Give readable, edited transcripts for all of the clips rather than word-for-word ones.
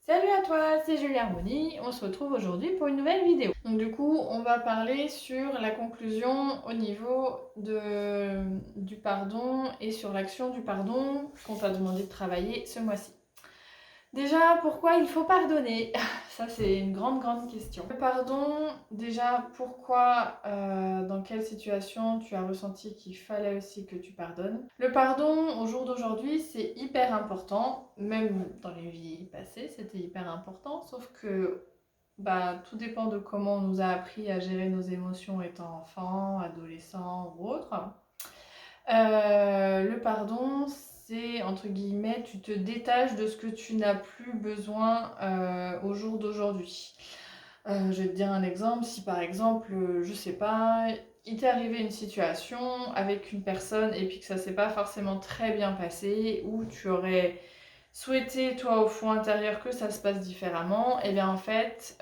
Salut à toi, c'est Julie Harmonie, on se retrouve aujourd'hui pour une nouvelle vidéo. Donc du coup, on va parler sur la conclusion au niveau du pardon et sur l'action du pardon qu'on t'a demandé de travailler ce mois-ci. Déjà, pourquoi il faut pardonner? Ça, c'est une grande question. Le pardon, déjà, pourquoi, dans quelle situation tu as ressenti qu'il fallait aussi que tu pardonnes? Le pardon, au jour d'aujourd'hui, c'est hyper important. Même dans les vies passées, c'était hyper important. Sauf que tout dépend de comment on nous a appris à gérer nos émotions étant enfant, adolescent ou autre. Le pardon, c'est entre guillemets, tu te détaches de ce que tu n'as plus besoin au jour d'aujourd'hui. Je vais te dire un exemple. Si par exemple, je sais pas, il t'est arrivé une situation avec une personne et puis que ça s'est pas forcément très bien passé, ou tu aurais souhaité, toi, au fond intérieur, que ça se passe différemment, et bien en fait,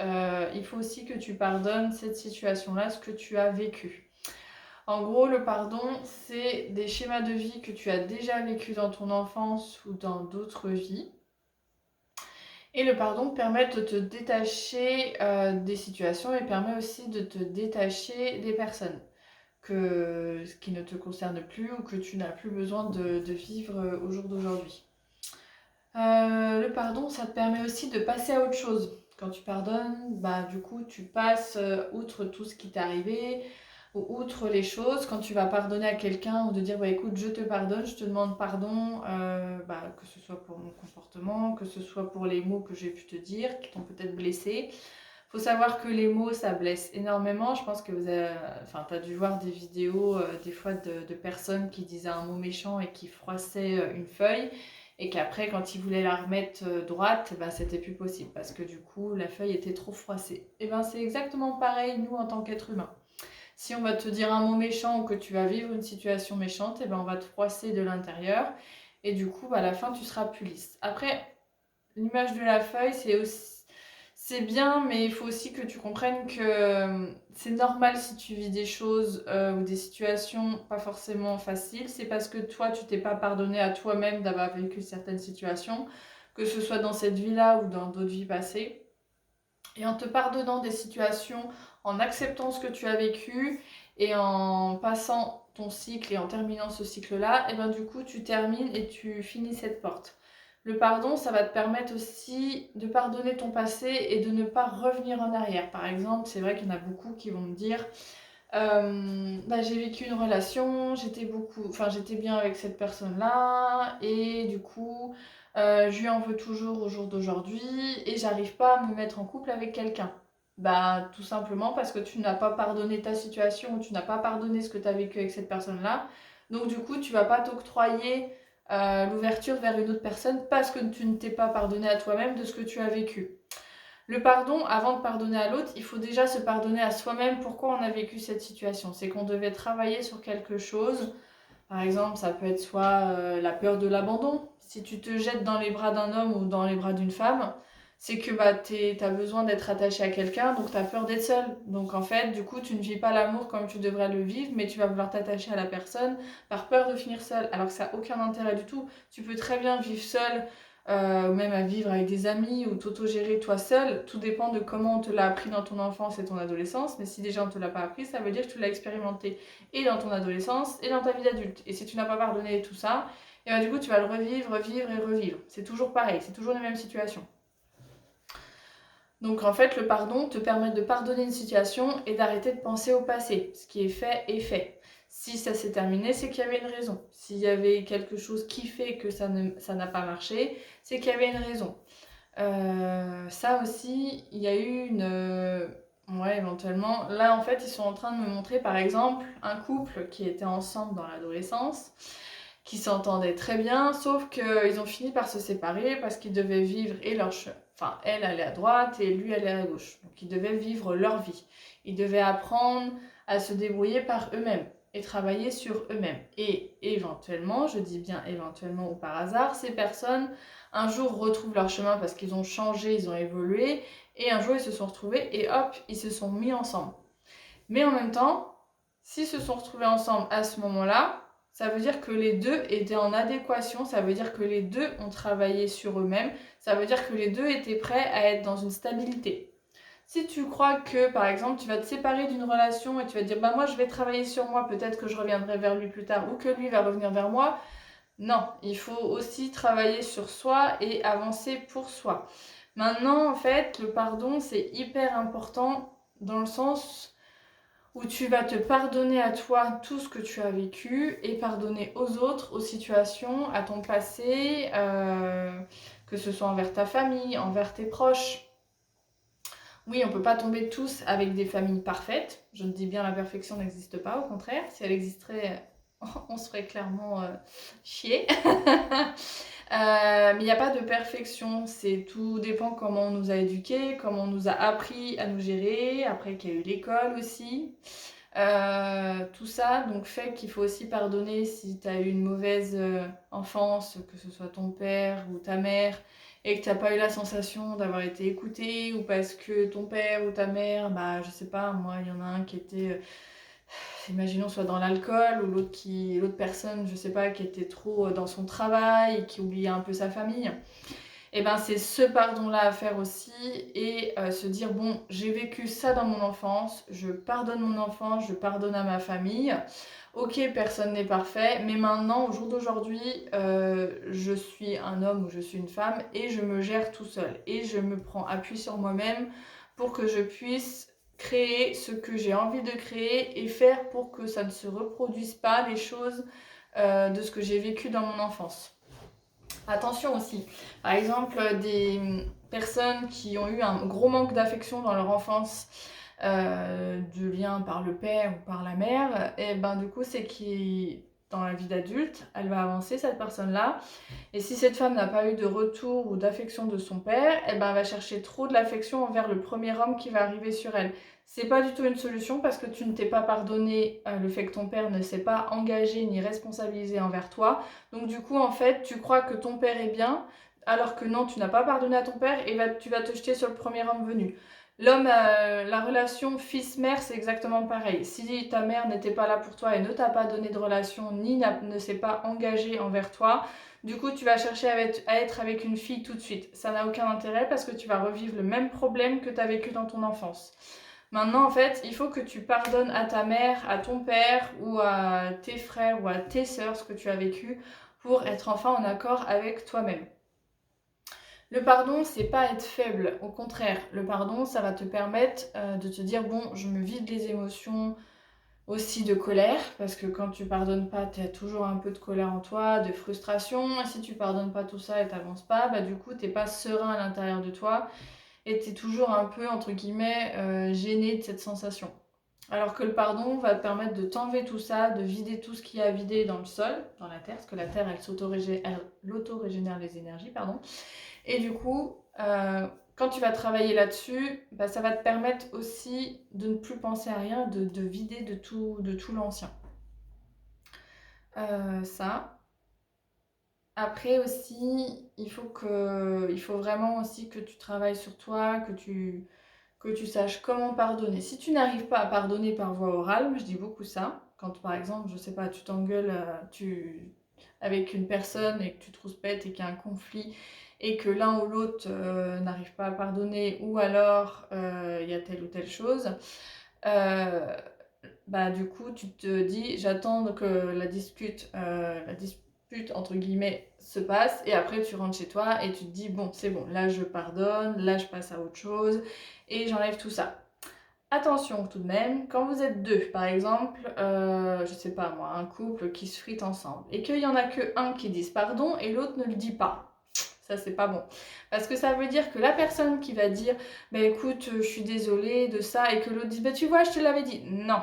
il faut aussi que tu pardonnes cette situation-là, ce que tu as vécu. En gros, le pardon, c'est des schémas de vie que tu as déjà vécu dans ton enfance ou dans d'autres vies. Et le pardon permet de te détacher des situations et permet aussi de te détacher des personnes qui ne te concernent plus ou que tu n'as plus besoin de vivre au jour d'aujourd'hui. Le pardon, ça te permet aussi de passer à autre chose. Quand tu pardonnes, du coup, tu passes outre tout ce qui t'est arrivé, ou outre les choses. Quand tu vas pardonner à quelqu'un ou de dire écoute, je te pardonne, je te demande pardon, que ce soit pour mon comportement, que ce soit pour les mots que j'ai pu te dire, qui t'ont peut-être blessé. Faut savoir que les mots, ça blesse énormément. Je pense que t'as dû voir des vidéos des fois de personnes qui disaient un mot méchant et qui froissaient une feuille, et qu'après, quand ils voulaient la remettre droite, c'était plus possible parce que du coup, la feuille était trop froissée. Et c'est exactement pareil, nous, en tant qu'êtres humains. Si on va te dire un mot méchant ou que tu vas vivre une situation méchante, on va te froisser de l'intérieur, et du coup, à la fin, tu seras plus lisse. Après, l'image de la feuille, c'est bien, mais il faut aussi que tu comprennes que c'est normal si tu vis des choses ou des situations pas forcément faciles. C'est parce que toi, tu t'es pas pardonné à toi-même d'avoir vécu certaines situations, que ce soit dans cette vie-là ou dans d'autres vies passées. Et en te pardonnant des situations, en acceptant ce que tu as vécu et en passant ton cycle et en terminant ce cycle-là, du coup, tu termines et tu finis cette porte. Le pardon, ça va te permettre aussi de pardonner ton passé et de ne pas revenir en arrière. Par exemple, c'est vrai qu'il y en a beaucoup qui vont me dire j'ai vécu une relation, j'étais bien avec cette personne-là, et du coup, je lui en veux toujours au jour d'aujourd'hui, et j'arrive pas à me mettre en couple avec quelqu'un. Tout simplement parce que tu n'as pas pardonné ta situation, ou tu n'as pas pardonné ce que tu as vécu avec cette personne-là. Donc du coup, tu vas pas t'octroyer l'ouverture vers une autre personne parce que tu ne t'es pas pardonné à toi-même de ce que tu as vécu. Le pardon, avant de pardonner à l'autre, il faut déjà se pardonner à soi-même pourquoi on a vécu cette situation. C'est qu'on devait travailler sur quelque chose. Par exemple, ça peut être soit la peur de l'abandon. Si tu te jettes dans les bras d'un homme ou dans les bras d'une femme, c'est que tu as besoin d'être attaché à quelqu'un, donc tu as peur d'être seul. Donc en fait, du coup, tu ne vis pas l'amour comme tu devrais le vivre, mais tu vas vouloir t'attacher à la personne par peur de finir seul. Alors que ça n'a aucun intérêt du tout. Tu peux très bien vivre seul, même à vivre avec des amis ou t'autogérer toi seul. Tout dépend de comment on te l'a appris dans ton enfance et ton adolescence. Mais si déjà on ne te l'a pas appris, ça veut dire que tu l'as expérimenté et dans ton adolescence et dans ta vie d'adulte. Et si tu n'as pas pardonné tout ça, et du coup tu vas le revivre, revivre et revivre. C'est toujours pareil, c'est toujours les mêmes situations. Donc en fait, le pardon te permet de pardonner une situation et d'arrêter de penser au passé. Ce qui est fait est fait. Si ça s'est terminé, c'est qu'il y avait une raison. S'il y avait quelque chose qui fait que ça n'a pas marché, c'est qu'il y avait une raison. Ça aussi, il y a eu ouais, éventuellement. Là, en fait, ils sont en train de me montrer, par exemple, un couple qui était ensemble dans l'adolescence, qui s'entendaient très bien, sauf qu'ils ont fini par se séparer parce qu'ils devaient vivre et leur chemin. Enfin, elle allait à droite et lui allait à gauche. Donc, ils devaient vivre leur vie. Ils devaient apprendre à se débrouiller par eux-mêmes et travailler sur eux-mêmes. Et éventuellement, je dis bien éventuellement ou par hasard, ces personnes un jour retrouvent leur chemin parce qu'ils ont changé, ils ont évolué, et un jour ils se sont retrouvés et hop, ils se sont mis ensemble. Mais en même temps, s'ils se sont retrouvés ensemble à ce moment-là, ça veut dire que les deux étaient en adéquation, ça veut dire que les deux ont travaillé sur eux-mêmes, ça veut dire que les deux étaient prêts à être dans une stabilité. Si tu crois que, par exemple, tu vas te séparer d'une relation et tu vas te dire, bah moi je vais travailler sur moi, peut-être que je reviendrai vers lui plus tard ou que lui va revenir vers moi, non, il faut aussi travailler sur soi et avancer pour soi. Maintenant, en fait, le pardon, c'est hyper important dans le sens où tu vas te pardonner à toi tout ce que tu as vécu et pardonner aux autres, aux situations, à ton passé, que ce soit envers ta famille, envers tes proches. Oui, on ne peut pas tomber tous avec des familles parfaites. Je te dis bien, la perfection n'existe pas, au contraire. Si elle existerait, on se ferait clairement chier. Mais il n'y a pas de perfection, tout dépend comment on nous a éduqués, comment on nous a appris à nous gérer, après qu'il y a eu l'école aussi. Tout ça donc fait qu'il faut aussi pardonner si tu as eu une mauvaise enfance, que ce soit ton père ou ta mère, et que tu n'as pas eu la sensation d'avoir été écouté, ou parce que ton père ou ta mère, bah je sais pas, moi il y en a un qui était imaginons soit dans l'alcool ou l'autre personne, je sais pas, qui était trop dans son travail et qui oubliait un peu sa famille. Et ben c'est ce pardon-là à faire aussi et se dire bon, j'ai vécu ça dans mon enfance, je pardonne mon enfance, je pardonne à ma famille. Ok, personne n'est parfait, mais maintenant, au jour d'aujourd'hui, je suis un homme ou je suis une femme et je me gère tout seul. Et je me prends appui sur moi-même pour que je puisse créer ce que j'ai envie de créer et faire pour que ça ne se reproduise pas les choses de ce que j'ai vécu dans mon enfance. Attention aussi, par exemple, des personnes qui ont eu un gros manque d'affection dans leur enfance, de lien par le père ou par la mère, et ben du coup c'est qui dans la vie d'adulte, elle va avancer cette personne-là. Et si cette femme n'a pas eu de retour ou d'affection de son père, eh ben, elle va chercher trop de l'affection envers le premier homme qui va arriver sur elle. C'est pas du tout une solution parce que tu ne t'es pas pardonné le fait que ton père ne s'est pas engagé ni responsabilisé envers toi. Donc du coup, en fait, tu crois que ton père est bien, alors que non, tu n'as pas pardonné à ton père et tu vas te jeter sur le premier homme venu. L'homme, la relation fils-mère, c'est exactement pareil. Si ta mère n'était pas là pour toi et ne t'a pas donné de relation, ni ne s'est pas engagée envers toi, du coup, tu vas chercher à être avec une fille tout de suite. Ça n'a aucun intérêt parce que tu vas revivre le même problème que tu as vécu dans ton enfance. Maintenant, en fait, il faut que tu pardonnes à ta mère, à ton père ou à tes frères ou à tes sœurs ce que tu as vécu pour être enfin en accord avec toi-même. Le pardon, c'est pas être faible, au contraire. Le pardon, ça va te permettre de te dire bon, je me vide les émotions aussi de colère, parce que quand tu pardonnes pas, tu as toujours un peu de colère en toi, de frustration. Et si tu pardonnes pas tout ça et t'avances pas, bah du coup, t'es pas serein à l'intérieur de toi et t'es toujours un peu, entre guillemets, gêné de cette sensation. Alors que le pardon va te permettre de t'enlever tout ça, de vider tout ce qu'il y a à vider dans le sol, dans la terre, parce que la terre, elle auto-régénère les énergies, pardon. Et du coup, quand tu vas travailler là-dessus, bah, ça va te permettre aussi de ne plus penser à rien, de vider de tout l'ancien. Ça. Après aussi, il faut vraiment aussi que tu travailles sur toi, que tu saches comment pardonner. Si tu n'arrives pas à pardonner par voie orale, je dis beaucoup ça. Quand par exemple, je sais pas, tu t'engueules avec une personne et que tu te rouspètes et qu'il y a un conflit et que l'un ou l'autre n'arrive pas à pardonner ou alors il y a telle ou telle chose, bah du coup tu te dis j'attends que la dispute entre guillemets se passe et après tu rentres chez toi et tu te dis bon c'est bon, là je pardonne, là je passe à autre chose et j'enlève tout ça. Attention tout de même, quand vous êtes deux, par exemple, je sais pas moi, un couple qui se frite ensemble, et qu'il y en a que un qui dise pardon et l'autre ne le dit pas. Ça c'est pas bon. Parce que ça veut dire que la personne qui va dire bah écoute, je suis désolée de ça, et que l'autre dit bah tu vois, je te l'avais dit. Non.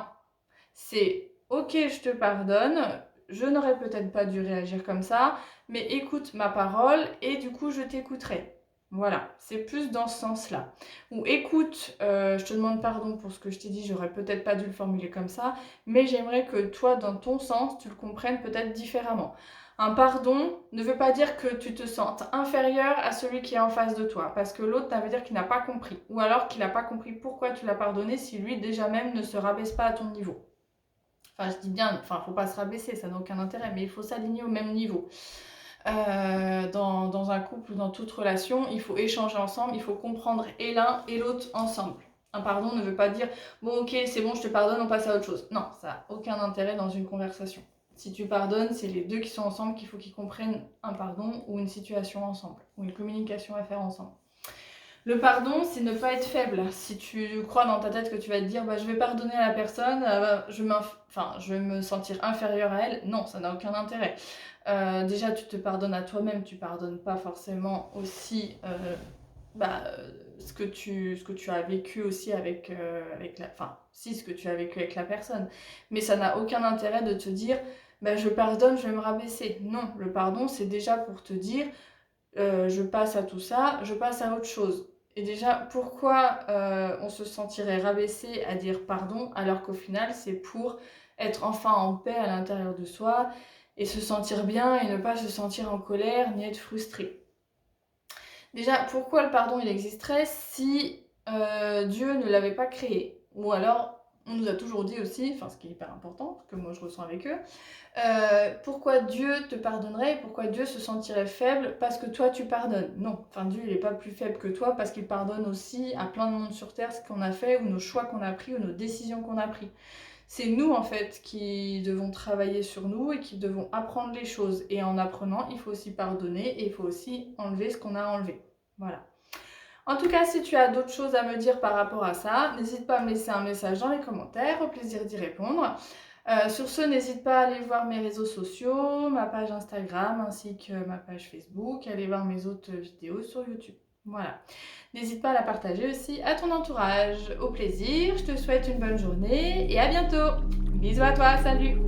C'est ok, je te pardonne, je n'aurais peut-être pas dû réagir comme ça, mais écoute ma parole et du coup je t'écouterai. Voilà, c'est plus dans ce sens-là. Ou écoute, je te demande pardon pour ce que je t'ai dit, j'aurais peut-être pas dû le formuler comme ça, mais j'aimerais que toi, dans ton sens, tu le comprennes peut-être différemment. Un pardon ne veut pas dire que tu te sentes inférieur à celui qui est en face de toi, parce que l'autre, ça veut dire qu'il n'a pas compris, ou alors qu'il n'a pas compris pourquoi tu l'as pardonné si lui déjà même ne se rabaisse pas à ton niveau. Enfin, je dis bien, enfin, faut pas se rabaisser, ça n'a aucun intérêt, mais il faut s'aligner au même niveau. Dans un couple ou dans toute relation, il faut échanger ensemble, il faut comprendre et l'un et l'autre ensemble. Un pardon ne veut pas dire bon ok c'est bon je te pardonne, on passe à autre chose. Non, ça n'a aucun intérêt dans une conversation. Si tu pardonnes, c'est les deux qui sont ensemble qu'il faut qu'ils comprennent un pardon ou une situation ensemble, ou une communication à faire ensemble. Le pardon, c'est ne pas être faible. Si tu crois dans ta tête que tu vas te dire bah, je vais pardonner à la personne, je vais me sentir inférieure à elle, non, ça n'a aucun intérêt. Déjà, tu te pardonnes à toi-même, tu pardonnes pas forcément aussi ce que tu as vécu aussi avec la... Enfin, si, ce que tu as vécu avec la personne. Mais ça n'a aucun intérêt de te dire bah, je pardonne, je vais me rabaisser. Non, le pardon, c'est déjà pour te dire je passe à tout ça, je passe à autre chose. Et déjà, pourquoi on se sentirait rabaissé à dire pardon alors qu'au final, c'est pour être enfin en paix à l'intérieur de soi et se sentir bien et ne pas se sentir en colère ni être frustré. Déjà, pourquoi le pardon il existerait si Dieu ne l'avait pas créé? Ou alors, on nous a toujours dit aussi, enfin ce qui est hyper important, que moi je ressens avec eux, pourquoi Dieu te pardonnerait et pourquoi Dieu se sentirait faible parce que toi tu pardonnes? Non, enfin Dieu il n'est pas plus faible que toi parce qu'il pardonne aussi à plein de monde sur terre ce qu'on a fait ou nos choix qu'on a pris ou nos décisions qu'on a pris. C'est nous en fait qui devons travailler sur nous et qui devons apprendre les choses. Et en apprenant, il faut aussi pardonner et il faut aussi enlever ce qu'on a enlevé. Voilà. En tout cas, si tu as d'autres choses à me dire par rapport à ça, n'hésite pas à me laisser un message dans les commentaires, au plaisir d'y répondre. Sur ce, n'hésite pas à aller voir mes réseaux sociaux, ma page Instagram ainsi que ma page Facebook, aller voir mes autres vidéos sur YouTube. Voilà. N'hésite pas à la partager aussi à ton entourage. Au plaisir, je te souhaite une bonne journée et à bientôt. Bisous à toi, salut!